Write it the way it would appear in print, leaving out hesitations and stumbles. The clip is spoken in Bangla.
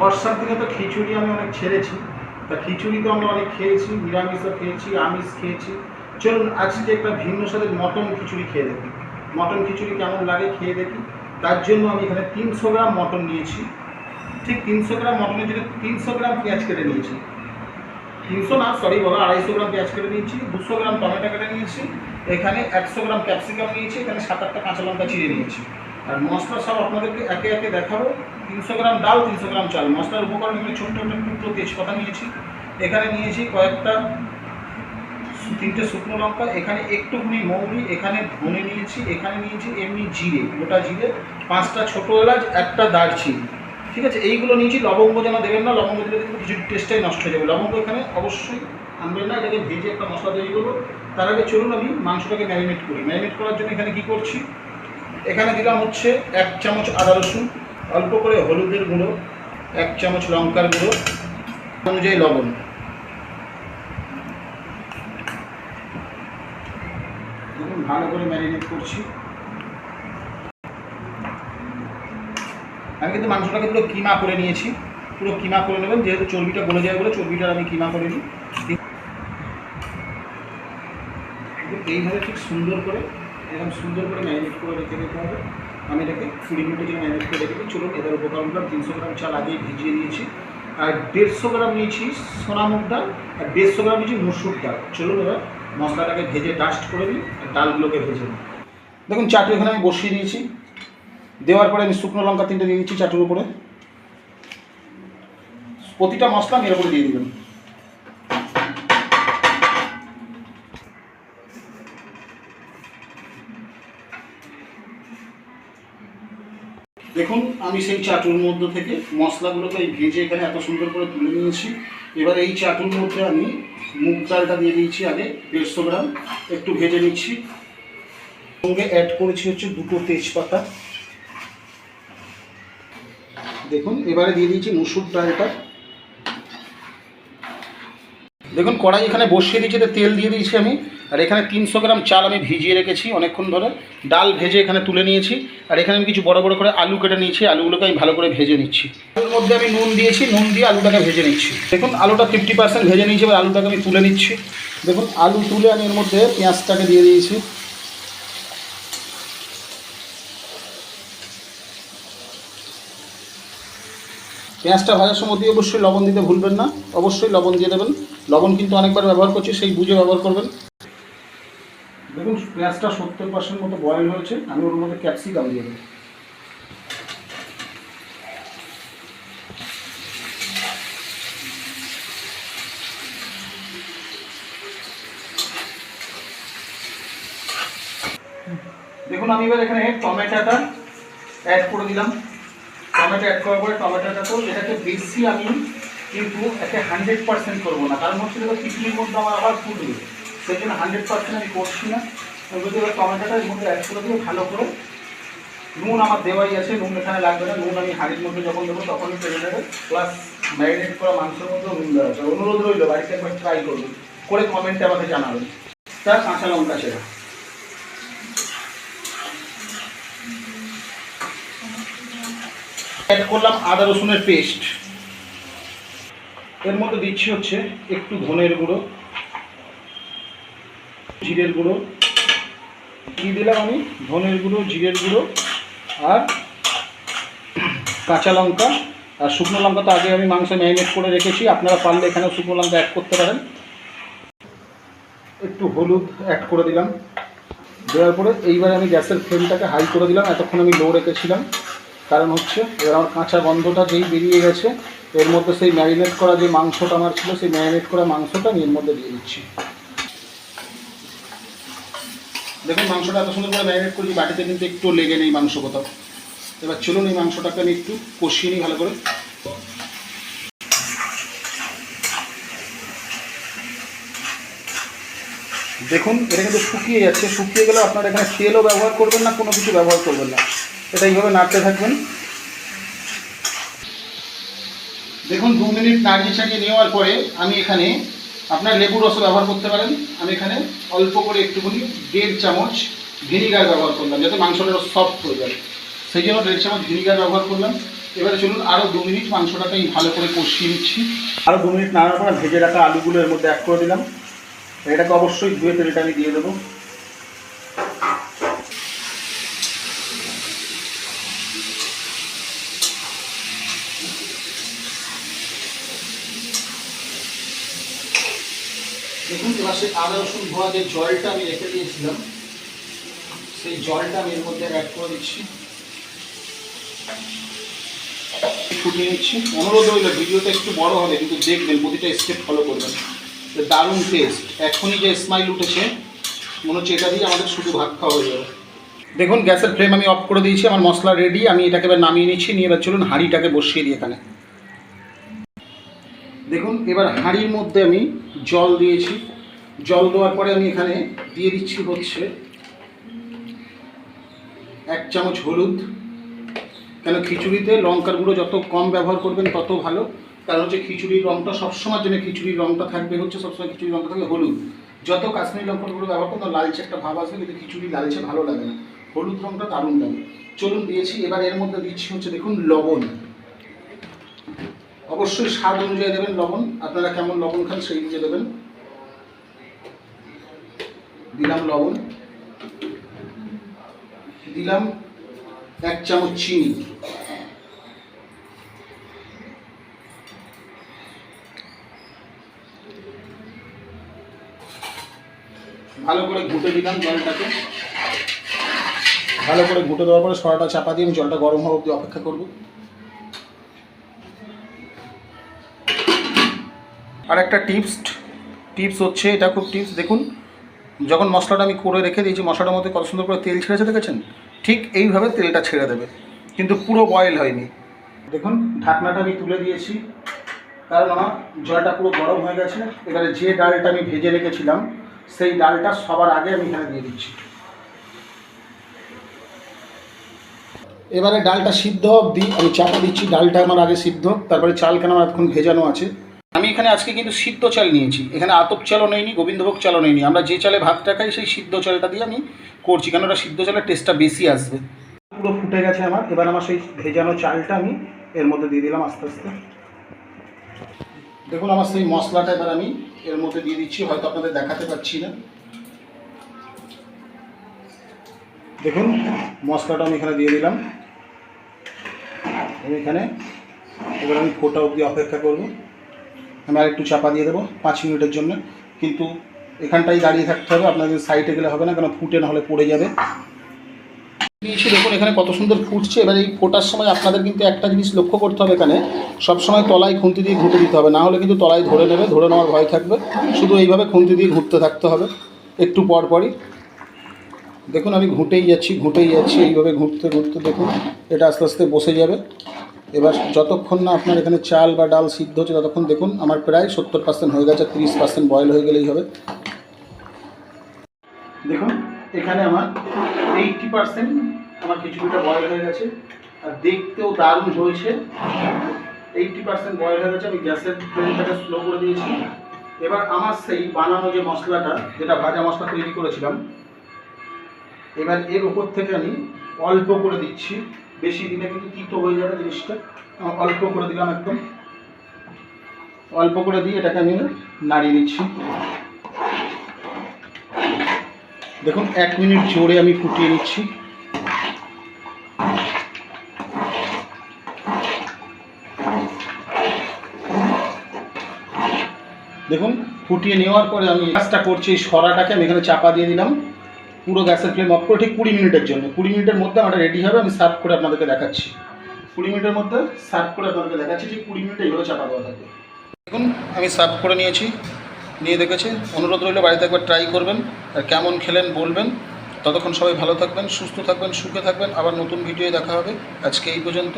বর্ষার দিনে তো খিচুড়ি আমি অনেক ছেড়েছি, তা খিচুড়ি তো আমরা অনেক খেয়েছি, নিরামিষও খেয়েছি, আমিষ খেয়েছি। চলুন আজকে একটা ভিন্ন স্বাদের মটন খিচুড়ি খেয়ে দেখি। মটন খিচুড়ি কেমন লাগে খেয়ে দেখি। তার জন্য আমি এখানে 300 গ্রাম মটন নিয়েছি। ঠিক 300 গ্রাম মটনের জন্য 300 গ্রাম পেঁয়াজ কেটে নিয়েছি। 300 না, সরি বাবা, 250 গ্রাম পেঁয়াজ কেটে নিয়েছি, 200 গ্রাম টমেটো কেটে নিয়েছি, এখানে 100 গ্রাম ক্যাপসিকাম নিয়েছি, এখানে 7-8টা কাঁচা লঙ্কা চিড়ে নিয়েছি। আর মশলা সব আপনাদেরকে একে একে দেখাবো। 300 গ্রাম ডাল, 300 গ্রাম চাল। মশলার উপকরণ এখানে ছোট্ট একটা টুকরো তেজপাতা নিয়েছি, এখানে নিয়েছি কয়েকটা 3টে শুকনো লঙ্কা, এখানে একটুখানি মৌরি, এখানে ধনে নিয়েছি, এখানে নিয়েছি এমনি জিরে, গোটা জিরে, 5টা ছোটো এলাচ, একটা দারচিনি। ঠিক আছে, এইগুলো নিয়েছি। লবঙ্গ যেন দেবেন না, লবঙ্গ দিলে কিন্তু কিছু টেস্টটাই নষ্ট হয়ে যাবে। লবঙ্গ এখানে অবশ্যই আনবেন না, এটাকে ভেজে একটা মশলা তৈরি করবো। তার আগে চলুন আমি মাংসটাকে ম্যারিনেট করি। ম্যারিনেট করার জন্য এখানে কী করছি, এখানে দিলাম হচ্ছে 1 চামচ আদা রসুন, অল্প করে হলুদের গুঁড়ো, 1 চামচ লঙ্কার গুঁড়ো, অনুযায়ী লবণ। দেখুন ভালো করে ম্যারিনেট করছি। আমি কিন্তু মাংসটাকে পুরো কিমা করে নিয়েছি, পুরো কিমা করে নেবেন, যেহেতু চর্বিটা গলে যায় বলে চর্বিটা আমি কিমা করে নিই। এইভাবে ঠিক সুন্দর করে, এরকম সুন্দর করে ম্যারিনেট করে রেখে দিতে হবে। আমি এটাকে 20 মিনিটের জন্য ম্যারিনেট করে রেখে দিই। চলুন এবার উপকরণটা 300 গ্রাম চাল আগেই ভিজিয়ে নিয়েছি, আর 150 গ্রাম নিয়েছি সোনা মুগ ডাল, আর 150 গ্রাম নিয়েছি মসুর ডাল। চলুন এবার মশলাটাকে ভেজে ডাস্ট করে দিই, আর ডালগুলোকে ভেজে নিই। দেখুন চাটু এখানে আমি বসিয়ে দিয়েছি, দেওয়ার পরে আমি শুকনো লঙ্কা 3টে দিয়ে দিচ্ছি চাটুর উপরে। প্রতিটা মশলা এর উপরে দিয়ে দেবেন। দেখুন আমি সেই চাটুর মধ্যে থেকে মশলাগুলোকে এই ভেজে এখানে এত সুন্দর করে তুলে নিয়েছি। এবার এই চাটুর মধ্যে আমি মুগ ডালটা দিয়ে দিয়েছি আগে 150 গ্রাম, একটু ভেজে নিচ্ছি। সঙ্গে অ্যাড করেছি হচ্ছে 2টো তেজপাতা। দেখুন এবারে দিয়ে দিয়েছি মসুর ডালটা। দেখুন কড়াই এখানে বসিয়ে দিয়েছি, তেল দিয়ে দিয়েছি আমি। আর এখানে 300 গ্রাম চাল আমি ভিজিয়ে রেখেছি অনেকক্ষণ ধরে, ডাল ভেজে এখানে তুলে নিয়েছি। আর এখানে আমি কিছু বড় বড় করে আলু কেটে নিয়েছি, আলুগুলোকে আমি ভালো করে ভেজে নিচ্ছি। এর মধ্যে আমি নুন দিয়েছি, নুন দিয়ে আলুটাকে ভেজে নিচ্ছি। দেখুন আলুটা 50% ভেজে নিয়েছি, এবার আলুটাকে আমি তুলে নিচ্ছি। দেখুন আলু তুলে আমি এর মধ্যে পেঁয়াজটাকে দিয়ে দিয়েছি। পেঁয়াজটা ভাজার সময় দিয়ে অবশ্যই লবণ দিতে ভুলবেন না, অবশ্যই লবণ দিয়ে দেবেন। লবণ কিন্তু অনেকবার ব্যবহার করছি, সেই বুঝে ব্যবহার করবেন। দেখুন পেঁয়াজটা 70% মতো বয়েল হয়েছে, আমি ওর মধ্যে ক্যাপসিকাম দিয়ে দেবো। দেখুন আমি এবার এখানে টমেটোটা অ্যাড করে দিলাম। টমেটো অ্যাড করার পরে টমেটোটাকেও এটাকে বেশি আমি কিন্তু একে 100% করবো না, কারণ হচ্ছে এবার খিচুড়ির মধ্যে আমার আবার ফুটবে, সেই জন্য 100% আমি করছি না। যদি এবার টমেটোটা এর মধ্যে অ্যাড করে দিয়ে ভালো করে, নুন আমার দেওয়াই আছে, নুন এখানে লাগবে না, নুন আমি হাঁড়ির মধ্যে যখন দেবো তখনই ফেলে দেবে। প্লাস ম্যারিনেট করা মাংসের মধ্যেও নুন দেওয়া আছে। অনুরোধ রইল বাড়িতে একবার ট্রাই করবেন, করে কমেন্টে আমাকে জানাবেন। তার কাঁচা লঙ্কা ছেড়া অ্যাড করলাম আদা রসুনের পেস্ট। এর মধ্যে দিচ্ছি হচ্ছে একটু ধনের গুঁড়ো, জিরের গুঁড়ো দিয়ে দিলাম আমি, ধনের গুঁড়ো, জিরের গুঁড়ো, আর কাঁচা লঙ্কা আর শুকনো লঙ্কা তো আগে আমি মাংস ম্যারিনেট করে রেখেছি, আপনারা পারলে এখানেও শুকনো লঙ্কা অ্যাড করতে পারেন। একটু হলুদ অ্যাড করে দিলাম। দেওয়ার পরে এইবার আমি গ্যাসের ফ্লেমটাকে হাই করে দিলাম, এতক্ষণ আমি লো রেখেছিলাম, কারণ হচ্ছে এবার আমার কাঁচা গন্ধটা যেই বেরিয়ে গেছে, এর মধ্যে সেই ম্যারিনেট করা যে মাংসটা আমার ছিল, সেই ম্যারিনেট করা মাংসটা আমি এর মধ্যে দিয়ে দিচ্ছি। দেখুন মাংসটা এত সুন্দর করে ম্যারিনেট করেছি, বাটিতে কিন্তু একটু লেগে নেই মাংস কোথাও। এবার চলুন এই মাংসটাকে আমি একটু কষিয়ে নিই ভালো করে। দেখুন এটা কিন্তু শুকিয়ে যাচ্ছে, শুকিয়ে গেলে আপনারা এখানে তেলও ব্যবহার করবেন না, কোনো কিছু ব্যবহার করবেন না, এটা এইভাবে নাড়তে থাকবেন। দেখুন 2 মিনিট নাড়িয়ে ছাড়িয়ে নেওয়ার পরে আমি এখানে আপনার লেবুর রসও ব্যবহার করতে পারেন। আমি এখানে অল্প করে একটুখানি 1.5 চামচ ভিনিগার ব্যবহার করলাম, যাতে মাংসটা সফট হয়ে যায়, সেই জন্য 1.5 চামচ ভিনিগার ব্যবহার করলাম। এবারে চলুন আরও 2 মিনিট মাংসটাকে ভালো করে কষিয়ে নিচ্ছি। আরও 2 মিনিট নাড়ার পর ভেজে রাখা আলুগুলো এর মধ্যে অ্যাড করে দিলাম। এটাকে অবশ্যই ধুয়ে তেলটা আমি দিয়ে দেবো। দেখুন এবার সেই আদা রসুন ধোয়া যে জলটা আমি রেখে দিয়েছিলাম সেই জলটা আমি এর মধ্যে অ্যাড করে দিচ্ছি, ফুটিয়ে নিচ্ছি। অনুরোধ রইল ভিডিওটা একটু বড় হবে কিন্তু দেখবেন, প্রতিটা স্টেপ ফলো করবেন। দারুণ টেস্ট, এখনই যে স্মাইল উঠেছে মনে হচ্ছে এটা দিয়ে আমাদের শুধু ভাত খাওয়া হয়ে যাবে। দেখুন গ্যাসের ফ্লেম আমি অফ করে দিয়েছি, আমার মশলা রেডি। আমি এটাকে এবার নামিয়ে নিচ্ছি, নিয়ে এবার চলুন হাঁড়িটাকে বসিয়ে দিই এখানে। দেখুন এবার হাঁড়ির মধ্যে আমি জল দিয়েছি। জল দেওয়ার পরে আমি এখানে দিয়ে দিচ্ছি হচ্ছে 1 চামচ হলুদ। কেন খিচুড়িতে লঙ্কার গুঁড়ো যত কম ব্যবহার করবেন তত ভালো, কারণ হচ্ছে খিচুড়ির রঙটা সবসময়ের জন্য খিচুড়ির রঙটা থাকবে হচ্ছে সবসময় খিচুড়ির রঙটা থাকবে হলুদ। যত কাশ্মীরি লঙ্কার গুঁড়ো ব্যবহার করবেন লালচে একটা ভাব আসবে, কিন্তু খিচুড়ি লালচে ভালো লাগে না, হলুদ রঙটা দারুণ লাগে। চলুন দিয়েছি, এবার এর মধ্যে দিচ্ছি হচ্ছে দেখুন লবণ। অবশ্যই স্বাদ অনুযায়ী দেবেন লবণ, আপনারা কেমন লবণ খান সেই বুঝে দেবেন। দিলাম লবণ, দিলাম 1 চামচ চিনি, ভালো করে ঘুটে দিলাম জলটাকে। ভালো করে ঘুটে দেওয়ার পরে সরাটা চাপা দিয়ে আমি জলটা গরম হওয়া অবধি অপেক্ষা করব। আর একটা টিপস হচ্ছে, এটা খুব টিপস। দেখুন যখন মশলাটা আমি করে রেখে দিয়েছি, মশলাটার মধ্যে কত সুন্দর করে তেল ছেড়েছে দেখেছেন, ঠিক এইভাবে তেলটা ছেড়ে দেবে, কিন্তু পুরো বয়েল হয়নি। দেখুন ঢাকনাটা আমি তুলে দিয়েছি, কারণ আমার জলটা পুরো গরম হয়ে গেছে। এবারে যে ডালটা আমি ভেজে রেখেছিলাম সেই ডালটা সবার আগে আমি এখানে দিয়ে দিচ্ছি। এবারে ডালটা সিদ্ধ অবধি আমি চাপা দিচ্ছি। ডালটা আমার আগে সিদ্ধ, তারপরে চাল কেন আমার এখন ভেজানো আছে। আমি এখানে আজকে কিন্তু সিদ্ধ চাল নিয়েছি, এখানে আতপ চালও নেইনি, গোবিন্দভোগ চালও নেইনি। আমরা যে চালে ভাতটা খাই সেই সিদ্ধ চালটা দিয়ে আমি করছি, কেন ওটা সিদ্ধ চালের টেস্টটা বেশি আসবে। পুরো ফুটে গেছে আমার। এবার আমার সেই ভেজানো চালটা আমি এর মধ্যে দিয়ে দিলাম আস্তে আস্তে। দেখুন আমার সেই মশলাটা এবার আমি এর মধ্যে দিয়ে দিচ্ছি, হয়তো আপনাদের দেখাতে পাচ্ছি না। দেখুন মশলাটা আমি এখানে দিয়ে দিলাম। এখানে এবার আমি ফোটা অবধি অপেক্ষা করব। আমি আর একটু চাপা দিয়ে দেবো 5 মিনিটের জন্য, কিন্তু এখানটাই দাঁড়িয়ে থাকতে হবে, আপনাদের সাইডে গেলে হবে না, কেন ফুটে না হলে পড়ে যাবে। দিয়েছি দেখুন এখানে কত সুন্দর ফুটছে। এবার এই ফোটার সময় আপনাদের কিন্তু একটা জিনিস লক্ষ্য করতে হবে, এখানে সবসময় তলায় খুন্তি দিয়ে ঘুঁটে দিতে হবে, না হলে কিন্তু তলায় ধরে নেবে, ধরে নেওয়ার ভয় থাকবে। শুধু এইভাবে খুন্তি দিয়ে ঘুরতে থাকতে হবে একটু পর পরই। দেখুন আমি ঘুঁটেই যাচ্ছি এইভাবে ঘুরতে ঘুরতে দেখুন এটা আস্তে আস্তে বসে যাবে। এবার যতক্ষণ না আপনার এখানে চাল বা ডাল সিদ্ধ হচ্ছে ততক্ষণ দেখুন আমার প্রায় 70% হয়ে গেছে, 30% বয়েল হয়ে গেলেই হবে। দেখুন এখানে আমার 80% আমার খিচুড়িটা বয়েল হয়ে গেছে, আর দেখতেও দারুণ হয়েছে। 80% বয়েল হয়ে গেছে। আমি গ্যাসের ফ্লেমটাকে স্লো করে দিয়েছি। এবার আমার সেই বানানো যে মশলাটা, যেটা ভাজা মশলা তৈরি করেছিলাম, এবার এর উপর থেকে আমি অল্প করে দিচ্ছি। বেশি দিলে কিন্তু তিতো হয়ে যাবে জিনিসটা, অল্প করে দিলাম, একদম অল্প করে দিয়ে এটাকে আমি নাড়িয়ে দিচ্ছি। দেখুন 1 মিনিট জোরে আমি ফুটিয়ে নিচ্ছি। দেখুন ফুটিয়ে নেওয়ার পরে আমি কাজটা করছি, এই সরাটাকে আমি এখানে চাপা দিয়ে দিলাম। পুরো গ্যাসের ফ্লেম অফ করে ঠিক 20 মিনিটের জন্য। 20 মিনিটের মধ্যে আমার রেডি হবে, আমি সার্ভ করে আপনাদেরকে দেখাচ্ছি। 20 মিনিটের মধ্যে সার্ভ করে আপনাদেরকে দেখাচ্ছি। ঠিক 20 মিনিট এইভাবে চাপা দেওয়া থাকবে। দেখুন আমি সার্ভ করে নিয়েছি, নিয়ে দেখেছি। অনুরোধ রইল বাড়িতে একবার ট্রাই করবেন, আর কেমন খেলেন বলবেন। ততক্ষণ সবাই ভালো থাকবেন, সুস্থ থাকবেন, সুখে থাকবেন। আবার নতুন ভিডিওয়ে দেখা হবে। আজকে এই পর্যন্ত।